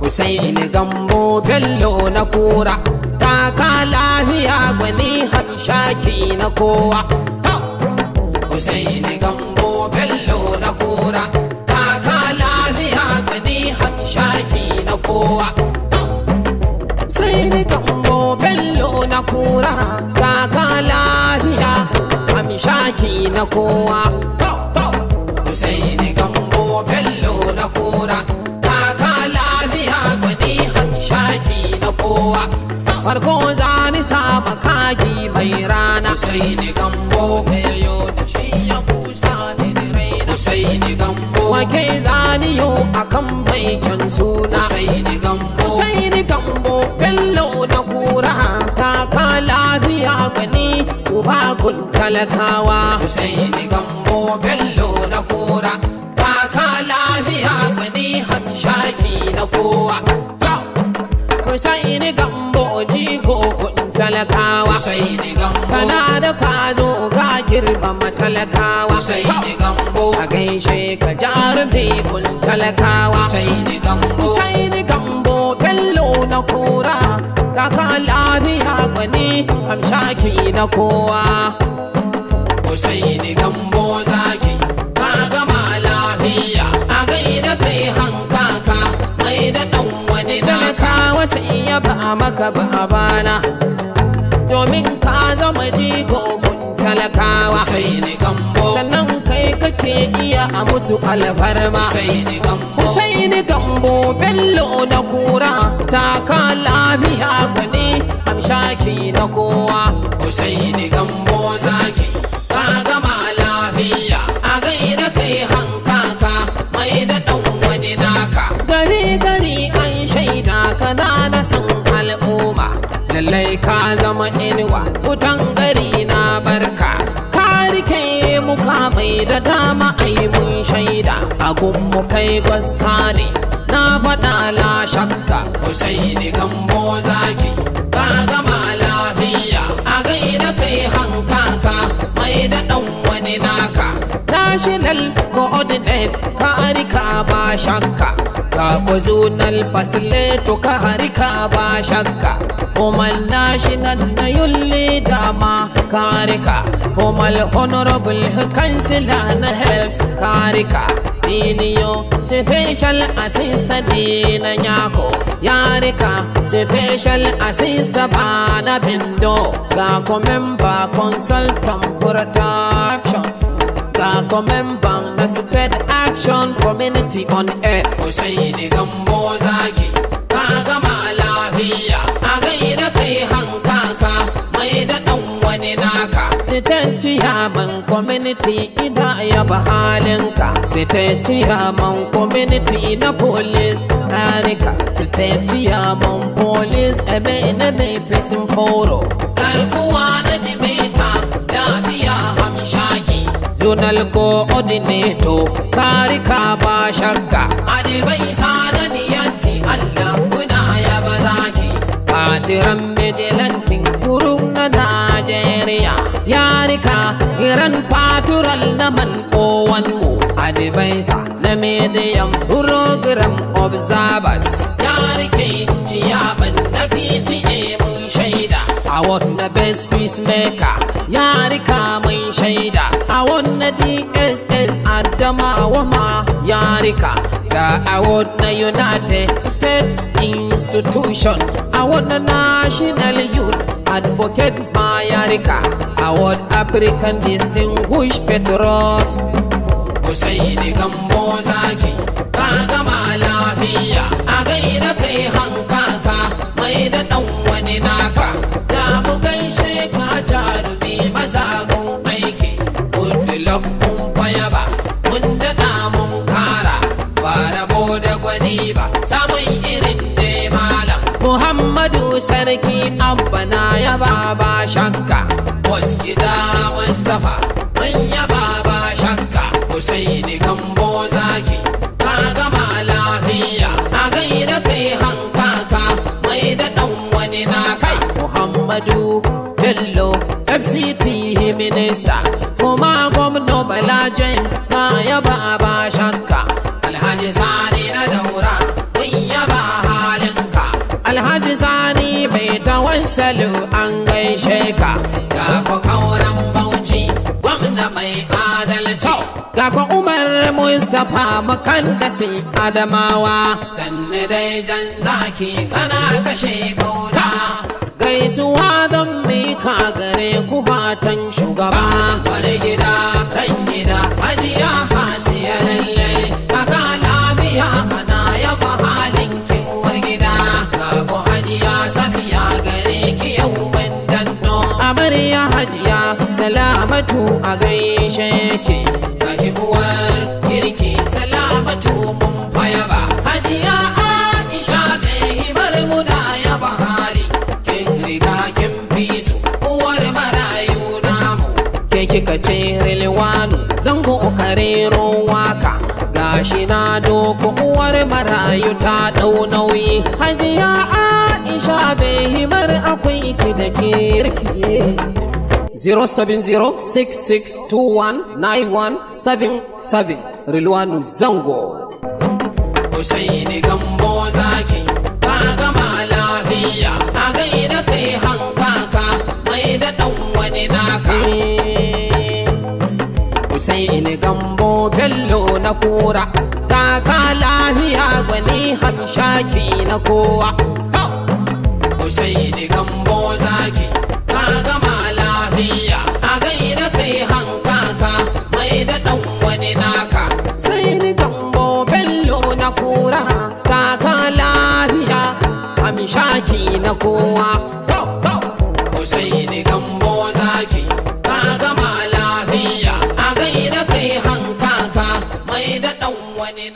Husaini Gambo Bello na kura, taka lafiya gwani hamshaki na kowa. Husaini Gambo Bello na kura, taka lafiya gwani hamshaki na kowa. Husaini Gambo Bello na kura, taka lafiya hamshaki na kowa. Husaini Gambo Bello na kura, taka lafiya gwani hamshaki na kowa. Farko zani sama kagi mai rana, Husaini Gambo Bello da shi ya busa mini raina. Husaini Gambo wake zani yo akan mai kyan suna, Husaini Gambo. Husaini Gambo Bello na kura, taka lafiya gwani uba kun talakawa. Husaini Gambo Bello na kura, taka lafiya gwani hamshaki na kowa. Husaini Gambo jigo kun talakawa, Husaini Gambo kana da kwazo ga girmama talakawa, Husaini Gambo a gaishe ka jarumi kun talakawa, Husaini Gambo. Husaini Gambo Bello na kura, taka lafiya gwani hamshaki na kowa. Husaini Gambo zaki ka gama lafiya, a gaida kai hankaka mai da dan wani naka. Sai ya ba maka babana, domin ka zama jigo gun talakawa, Husaini Gambo. Sannan kai kake iya a musu alfarma, Husaini Gambo. Husaini Gambo Bello na kura, taka lafiya gwani hamshaki na kowa. Husaini Gambo zaki ka gama lafiya, a gaida kai hankaka mai da dan wani naka. Gari gari an shaida kana na san al'umma, lallai ka zama inuwa wutan gari na barka. Ka rike muka mai da dama ai mun shaida, agun mu kai gwaska ne na faɗa la shakka. Husaini Gambo zaki ka gama lafiya, a gaida kai hankaka mai da dan wani naka. National coordinate ka harika ba shakka, ka ko zonal facilitator ka harika ba shakka. Formal national na yulle dama ka harika, formal honorable councilor na health ka harika. Senior special assistant na nyako ya harika, special assistant ba na bindo. Ga ko member consultant protection, ga ko member na state action community on earth. Husaini Gambo zaki ka gama lafiya, a gaida kai hankaka mai da dan wani naka. State chairman community ina yaba halinka, state chairman community na police harika, state chairman police ebe na mai fesin foro. Garkuwa na jimeta lafiya hamshaki, zonal coordinator karika ba shakka. Adibai sanadiyanti Allah kuna yaba zaki, fatiran vigilantin kurum na Najeriya, yarika iran patural na man kowanmu. Adibai sa na medium program observers, yarike ciyaman na PTA mun shaida. Award na best peacemaker, yarika mun shaida. Award na DSS Adamawa ma yarika. Ga award na United States Institution, award na National Youth Advocate ma yarika. Award African Distinguished Patriot. Husaini Gambo zaki ka gama lafiya, a gaida kai hankaka mai da dan wani naka. Za mu gaishe ka jarumi mazagun aiki, good luck mun fayaba mun daɗa mun kara, ba rabo da gwani ba samun irin ne malam. Muhammadu sarki abba na yaba ba shakka, wasu gida Mustapha mun yaba ba shakka. Husaini Gambo zaki ka gama lafiya, a gaida kai hankaka mai da dan wani naka. Muhammadu Bello FCT Minister, former Governor Bala James na yaba ba shakka. Alhaji Sa tawassalu an gaishe ka ga ko kauran Bauchi gwamna mai adalci ga ko Umar Mustapha Makandasi Adamawa sanne dai jan zaki kana kashe kauda gaisuwa don mika gare ku batan shugaba wani gida ran gida hajiya hasiya lalle kaga lafiya ana yaba halin ki uwar gida ga ko hajiya safiya gare ki yau ban danno amarya hajiya salamatu a gaishe ki ga ki uwar kirki salamatu mun fayaba hajiya Aisha bai hibar mu da yaba hali riga kin fi su uwar marayu namu ke kika ce rilwanu zango karero waka gashi na doko uwar marayu ta dau nauyi hajiya Aisha bai himar akwai ki da kirki 07066219177 rilwanu zango Husaini Gambo zaki ka gama lafiya a gaida kai hankaka mai da dan wani naka Husaini Gambo Bello na kura kaka lafiya gwani hamshaki na kowa Husaini Gambo zaki ka gama lafiya a gaida kai hankaka mai da dan wani naka Husaini Gambo Bello na kura kaka lafiya hamshaki na kowa Husaini Gambo zaki ka gama lafiya a gaida kai hankaka mai da dan wani